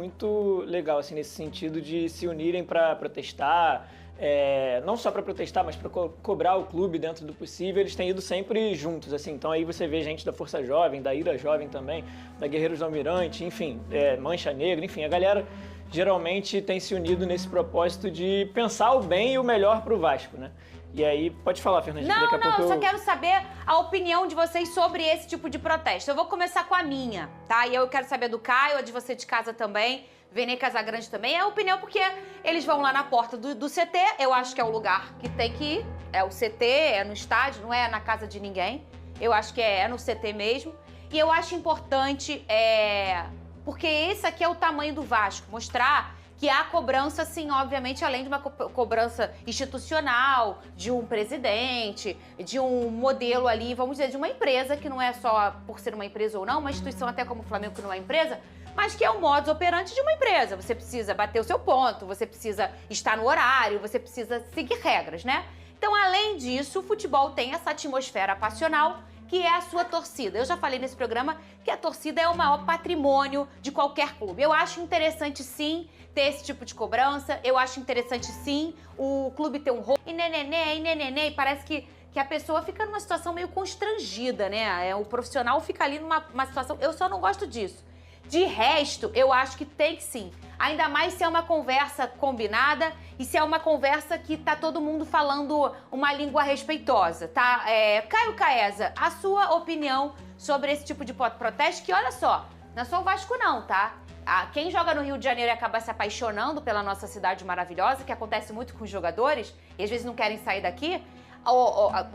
muito legal, assim, nesse sentido de se unirem para protestar, não só para protestar, mas para cobrar o clube dentro do possível. Eles têm ido sempre juntos, assim. Então aí você vê gente da Força Jovem, da Ira Jovem também, da Guerreiros do Almirante, enfim, Mancha Negra, enfim, a galera geralmente tem se unido nesse propósito de pensar o bem e o melhor para o Vasco, né? E aí, pode falar, Fernandinho. Não, eu só quero saber a opinião de vocês sobre esse tipo de protesto. Eu vou começar com a minha, tá? E eu quero saber do Caio, a de você de casa também, Vene Casagrande também. É a opinião porque eles vão lá na porta do CT, eu acho que é o lugar que tem que ir. É o CT, é no estádio, não é na casa de ninguém. Eu acho que é no CT mesmo. E eu acho importante, porque esse aqui é o tamanho do Vasco, mostrar que há cobrança, sim, obviamente, além de uma cobrança institucional, de um presidente, de um modelo ali, vamos dizer, de uma empresa, que não é só por ser uma empresa ou não, uma instituição até como o Flamengo, que não é empresa, mas que é o modus operandi de uma empresa. Você precisa bater o seu ponto, você precisa estar no horário, você precisa seguir regras, né? Então, além disso, o futebol tem essa atmosfera passional, que é a sua torcida. Eu já falei nesse programa que a torcida é o maior patrimônio de qualquer clube. Eu acho interessante, sim, ter esse tipo de cobrança. Eu acho interessante, sim, o clube ter um rolo. E nenenê, e parece que a pessoa fica numa situação meio constrangida, né? O profissional fica ali numa situação... Eu só não gosto disso. De resto, eu acho que tem que sim. Ainda mais se é uma conversa combinada e se é uma conversa que tá todo mundo falando uma língua respeitosa, tá? Caio Caesa, a sua opinião sobre esse tipo de protesto, que olha só, não é só o Vasco não, tá? Quem joga no Rio de Janeiro e acaba se apaixonando pela nossa cidade maravilhosa, que acontece muito com os jogadores, e às vezes não querem sair daqui,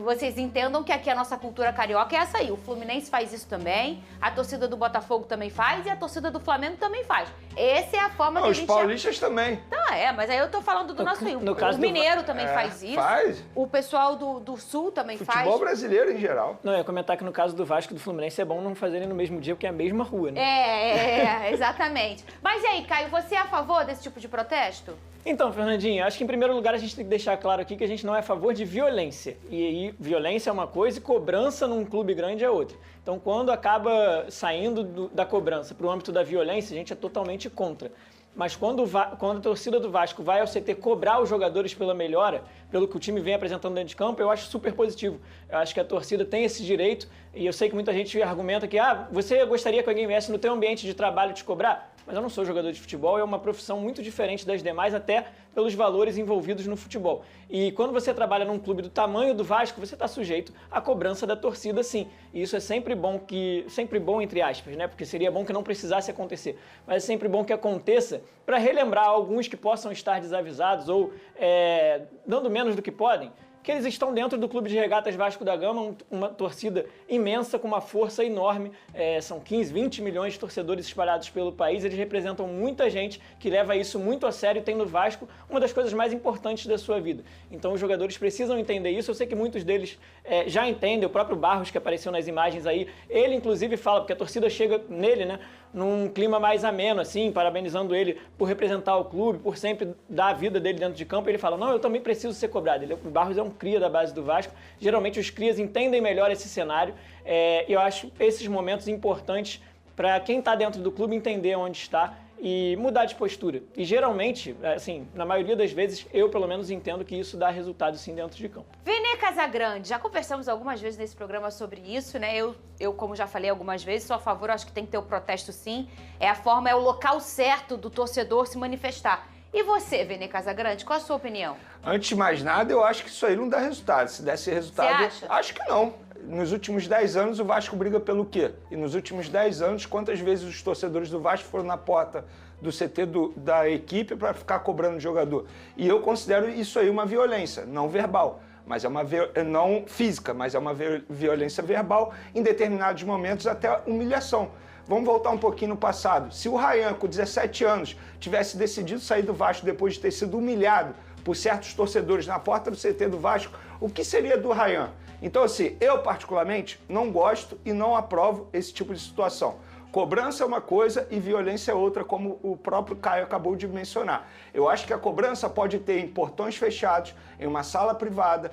vocês entendam que aqui a nossa cultura carioca é essa aí. O Fluminense faz isso também, a torcida do Botafogo também faz e a torcida do Flamengo também faz. Essa é a forma que a gente... Os paulistas também. Então, mas aí eu tô falando do nosso Rio. O Mineiro também faz isso. Faz. O pessoal do Sul também faz. Futebol brasileiro em geral. Não, eu ia comentar que no caso do Vasco e do Fluminense é bom não fazerem no mesmo dia, porque é a mesma rua, né? Exatamente. Mas e aí, Caio, você é a favor desse tipo de protesto? Então, Fernandinho, acho que em primeiro lugar a gente tem que deixar claro aqui que a gente não é a favor de violência. E aí, violência é uma coisa e cobrança num clube grande é outra. Então, quando acaba saindo da cobrança para o âmbito da violência, a gente é totalmente contra. Mas quando a torcida do Vasco vai ao CT cobrar os jogadores pela melhora, pelo que o time vem apresentando dentro de campo, eu acho super positivo. Eu acho que a torcida tem esse direito, e eu sei que muita gente argumenta que você gostaria que alguém viesse no teu ambiente de trabalho te cobrar? Mas eu não sou jogador de futebol, é uma profissão muito diferente das demais, até pelos valores envolvidos no futebol. E quando você trabalha num clube do tamanho do Vasco, você está sujeito à cobrança da torcida, sim. E isso é sempre bom entre aspas, né? Porque seria bom que não precisasse acontecer. Mas é sempre bom que aconteça para relembrar alguns que possam estar desavisados ou dando menos do que podem, que eles estão dentro do Clube de Regatas Vasco da Gama, uma torcida imensa, com uma força enorme, são 15, 20 milhões de torcedores espalhados pelo país, eles representam muita gente que leva isso muito a sério e tem no Vasco uma das coisas mais importantes da sua vida. Então os jogadores precisam entender isso, eu sei que muitos deles já entendem, o próprio Barros, que apareceu nas imagens aí, ele inclusive fala, porque a torcida chega nele, né, num clima mais ameno, assim, parabenizando ele por representar o clube, por sempre dar a vida dele dentro de campo, ele fala, não, eu também preciso ser cobrado. O Barros é um cria da base do Vasco, geralmente os crias entendem melhor esse cenário, e eu acho esses momentos importantes para quem está dentro do clube entender onde está e mudar de postura. E geralmente, assim, na maioria das vezes, eu pelo menos entendo que isso dá resultado sim dentro de campo. Vene Casagrande, já conversamos algumas vezes nesse programa sobre isso, né? Eu, como já falei algumas vezes, sou a favor, acho que tem que ter o protesto sim. É o local certo do torcedor se manifestar. E você, Vene Casagrande, qual a sua opinião? Antes de mais nada, eu acho que isso aí não dá resultado. Se desse resultado, você acha? Acho que não. Nos últimos 10 anos, o Vasco briga pelo quê? E nos últimos 10 anos, quantas vezes os torcedores do Vasco foram na porta do CT da equipe para ficar cobrando o jogador? E eu considero isso aí uma violência, não verbal, mas não física, mas é uma violência verbal, em determinados momentos até humilhação. Vamos voltar um pouquinho no passado. Se o Ryan, com 17 anos, tivesse decidido sair do Vasco depois de ter sido humilhado por certos torcedores na porta do CT do Vasco, o que seria do Ryan? Então, assim, eu particularmente não gosto e não aprovo esse tipo de situação. Cobrança é uma coisa e violência é outra, como o próprio Caio acabou de mencionar. Eu acho que a cobrança pode ter em portões fechados, em uma sala privada,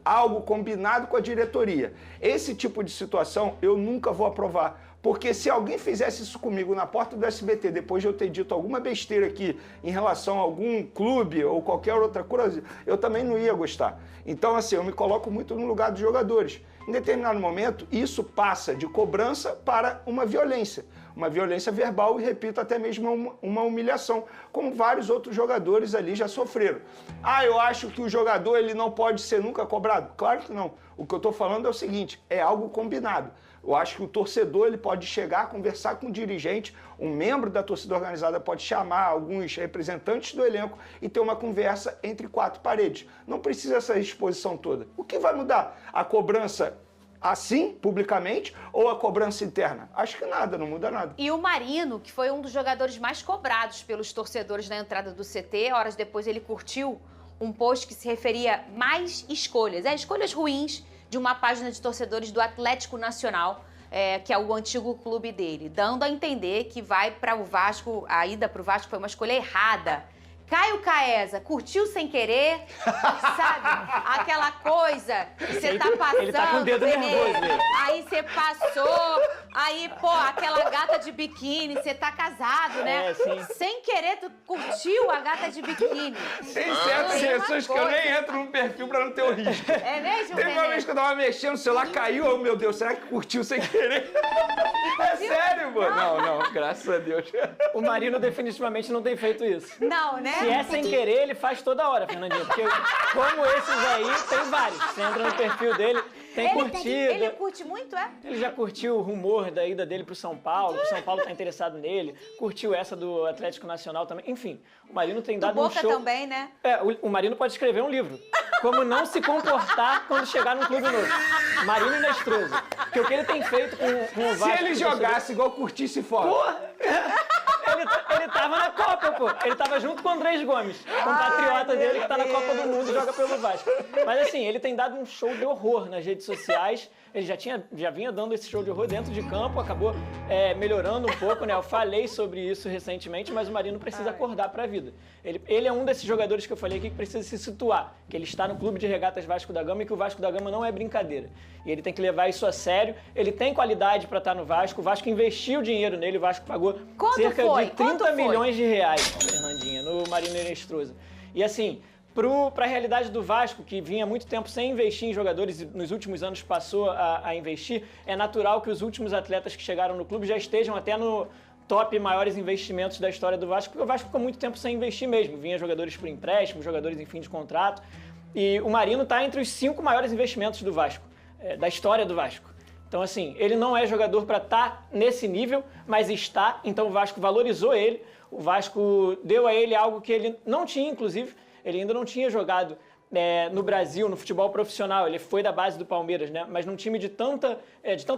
algo combinado com a diretoria. Esse tipo de situação eu nunca vou aprovar, Porque se alguém fizesse isso comigo na porta do SBT, depois de eu ter dito alguma besteira aqui em relação a algum clube ou qualquer outra coisa, eu também não ia gostar. Então, assim, eu me coloco muito no lugar dos jogadores. Em determinado momento, isso passa de cobrança para uma violência verbal e, repito, até mesmo uma humilhação, como vários outros jogadores ali já sofreram. Eu acho que o jogador ele não pode ser nunca cobrado? Claro que não. O que eu estou falando é o seguinte, é algo combinado. Eu acho que o torcedor ele pode chegar, conversar com o dirigente, um membro da torcida organizada pode chamar alguns representantes do elenco e ter uma conversa entre quatro paredes. Não precisa essa exposição toda. O que vai mudar? A cobrança assim, publicamente, ou a cobrança interna? Acho que nada, não muda nada. E o Marino, que foi um dos jogadores mais cobrados pelos torcedores na entrada do CT, horas depois ele curtiu um post que se referia mais escolhas, escolhas ruins de uma página de torcedores do Atlético Nacional, que é o antigo clube dele, dando a entender que vai para o Vasco, a ida para o Vasco foi uma escolha errada. Caio Caesa, curtiu sem querer, sabe? Aquela coisa que você tá passando, ele tá com o dedo nervoso. Aí você passou, aí, pô, aquela gata de biquíni, você tá casado, né? Sim. Sem querer, tu curtiu a gata de biquíni. Tem certas pessoas que eu nem entro no perfil pra não ter o risco. É mesmo, Teve uma vez que eu tava mexendo, o celular caiu, oh meu Deus, será que curtiu sem querer? É sério, mano? Não, graças a Deus. O Marino definitivamente não tem feito isso. Não, né? Se é sem querer, ele faz toda hora, Fernandinho. Porque como esses aí, tem vários. Você entra no perfil dele, tem curtida. Ele curte muito, é? Ele já curtiu o rumor da ida dele pro São Paulo, o São Paulo tá interessado nele. Curtiu essa do Atlético Nacional também. Enfim, o Marino tem dado um show... Boca também, né? O Marino pode escrever um livro. Como não se comportar quando chegar num clube novo. Marino Inestroso. Porque o que ele tem feito com o Vasco... Se ele jogasse igual curtisse fora. Porra! Ele tava na Copa, pô. Ele tava junto com o Andrés Gomes, compatriota dele que tá na Copa do Mundo e joga pelo Vasco. Mas assim, ele tem dado um show de horror nas redes sociais. Ele já vinha dando esse show de horror dentro de campo, acabou melhorando um pouco, né? Eu falei sobre isso recentemente, mas o Marino precisa acordar pra vida. Ele é um desses jogadores que eu falei aqui que precisa se situar, que ele está no Clube de Regatas Vasco da Gama e que o Vasco da Gama não é brincadeira. E ele tem que levar isso a sério. Ele tem qualidade pra estar no Vasco. O Vasco investiu dinheiro nele, o Vasco pagou cerca de 30 milhões de reais, Fernandinha, no Marino Inestroso. E assim, para a realidade do Vasco, que vinha muito tempo sem investir em jogadores e nos últimos anos passou a investir, é natural que os últimos atletas que chegaram no clube já estejam até no top maiores investimentos da história do Vasco, porque o Vasco ficou muito tempo sem investir mesmo. Vinha jogadores por empréstimo, jogadores em fim de contrato. E o Marino está entre os 5 maiores investimentos do Vasco, da história do Vasco. Então, assim, ele não é jogador para estar nesse nível, mas está. Então, o Vasco valorizou ele. O Vasco deu a ele algo que ele não tinha, inclusive. Ele ainda não tinha jogado no Brasil, no futebol profissional. Ele foi da base do Palmeiras, né? Mas num time de tanto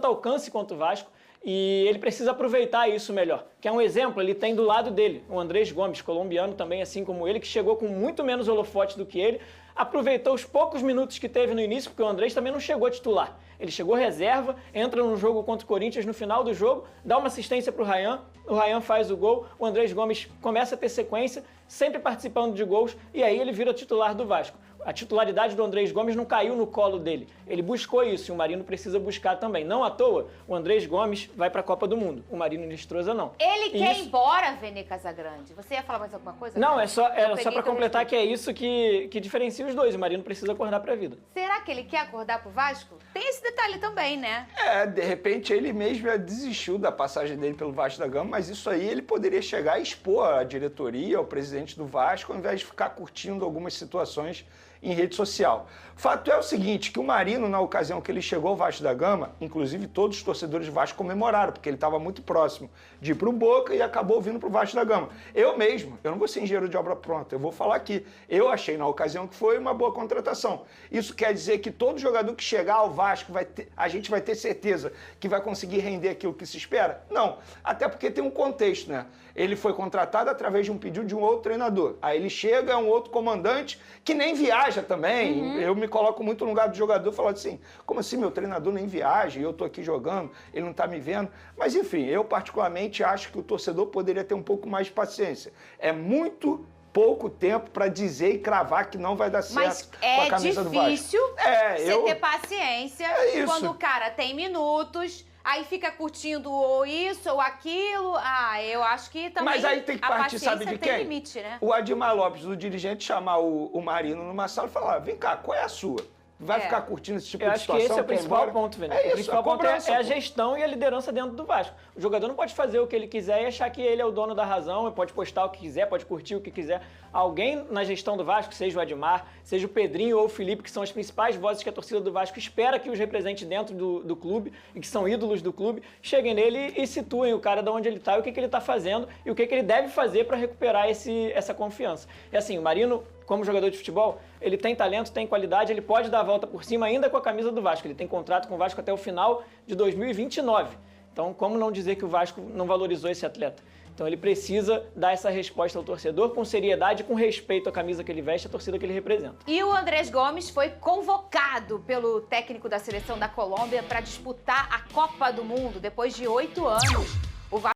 alcance quanto o Vasco. E ele precisa aproveitar isso melhor. Que é um exemplo, ele tem do lado dele o Andrés Gomes, colombiano também, assim como ele, que chegou com muito menos holofote do que ele. Aproveitou os poucos minutos que teve no início, porque o Andrés também não chegou titular. Ele chegou reserva, entra no jogo contra o Corinthians no final do jogo, dá uma assistência para o Ryan faz o gol, o Andrés Gomes começa a ter sequência, sempre participando de gols, e aí ele vira titular do Vasco. A titularidade do Andrés Gomes não caiu no colo dele. Ele buscou isso e o Marino precisa buscar também. Não à toa, o Andrés Gomes vai para a Copa do Mundo. O Marino Inestrosa não. Ele quer ir embora, Vene Casagrande. Você ia falar mais alguma coisa? Não, é só para completar que é isso que diferencia os dois. O Marino precisa acordar para a vida. Será que ele quer acordar pro Vasco? Tem esse detalhe também, né? De repente ele mesmo já desistiu da passagem dele pelo Vasco da Gama, mas isso aí ele poderia chegar e expor à diretoria, ao presidente do Vasco, ao invés de ficar curtindo algumas situações em rede social. Fato é o seguinte, que o Marino, na ocasião que ele chegou ao Vasco da Gama, inclusive todos os torcedores do Vasco comemoraram, porque ele estava muito próximo de ir para o Boca e acabou vindo para o Vasco da Gama. Eu não vou ser engenheiro de obra pronta, eu vou falar aqui. Eu achei na ocasião que foi uma boa contratação. Isso quer dizer que todo jogador que chegar ao Vasco, a gente vai ter certeza que vai conseguir render aquilo que se espera? Não, até porque tem um contexto, né? Ele foi contratado através de um pedido de um outro treinador. Aí ele chega, é um outro comandante que nem viaja também. Eu me coloco muito no lugar do jogador falando assim, como assim meu treinador nem viaja e eu tô aqui jogando, ele não tá me vendo? Mas enfim, eu particularmente acho que o torcedor poderia ter um pouco mais de paciência. É muito pouco tempo para dizer e cravar que não vai dar certo com a camisa do Vasco. Mas é difícil você ter paciência É isso. quando o cara tem minutos, aí fica curtindo ou isso ou aquilo. Ah, eu acho que também Mas aí tem que a partir, sabe paciência de tem quem? limite, né? O Admar Lopes, do dirigente, chamar o Marino numa sala e falar, vem cá, qual é a sua? Vai ficar curtindo esse tipo Eu de acho que situação? esse é o quer ir principal embora? ponto, Vene. É O isso, principal a ponto cobrança, é a pô. gestão e a liderança dentro do Vasco. O jogador não pode fazer o que ele quiser e achar que ele é o dono da razão, pode postar o que quiser, pode curtir o que quiser. Alguém na gestão do Vasco, seja o Admar, seja o Pedrinho ou o Felipe, que são as principais vozes que a torcida do Vasco espera que os represente dentro do clube e que são ídolos do clube, cheguem nele e situem o cara de onde ele está e o que ele está fazendo e o que ele deve fazer para recuperar essa confiança. E assim, o Marino, como jogador de futebol, ele tem talento, tem qualidade, ele pode dar a volta por cima ainda com a camisa do Vasco. Ele tem contrato com o Vasco até o final de 2029. Então, como não dizer que o Vasco não valorizou esse atleta? Então, ele precisa dar essa resposta ao torcedor com seriedade, com respeito à camisa que ele veste, à torcida que ele representa. E o Andrés Gomes foi convocado pelo técnico da seleção da Colômbia para disputar a Copa do Mundo depois de 8 anos.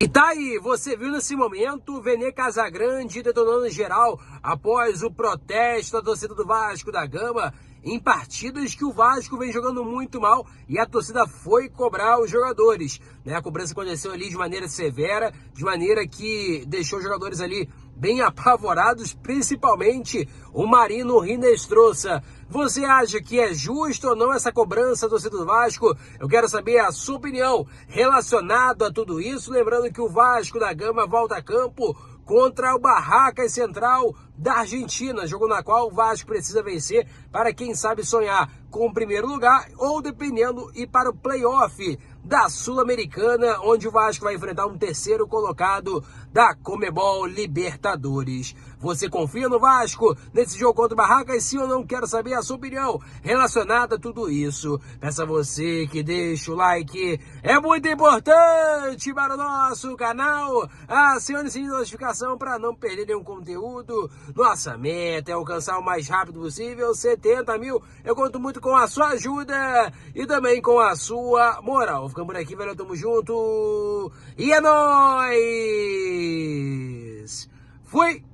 E tá aí, você viu nesse momento o Vene Casagrande detonando geral após o protesto da torcida do Vasco da Gama em partidas que o Vasco vem jogando muito mal e a torcida foi cobrar os jogadores, né? A cobrança aconteceu ali de maneira severa, de maneira que deixou os jogadores ali bem apavorados, principalmente o Marino Rinestrosa. Você acha que é justo ou não essa cobrança do torcida do Vasco? Eu quero saber a sua opinião relacionada a tudo isso. Lembrando que o Vasco da Gama volta a campo contra o Barracas Central da Argentina, jogo na qual o Vasco precisa vencer para, quem sabe, sonhar com o primeiro lugar ou, dependendo, ir para o play-off da Sul-Americana, onde o Vasco vai enfrentar um terceiro colocado da Conmebol Libertadores. Você confia no Vasco nesse jogo contra o Barracas? Sim ou não? Quero saber a sua opinião relacionada a tudo isso. Peço a você que deixe o like, é muito importante para o nosso canal. Acione o sininho de notificação para não perder nenhum conteúdo. Nossa meta é alcançar o mais rápido possível 70 mil. Eu conto muito com a sua ajuda e também com a sua moral. Ficamos por aqui, velho. Tamo junto. E é nóis! Fui!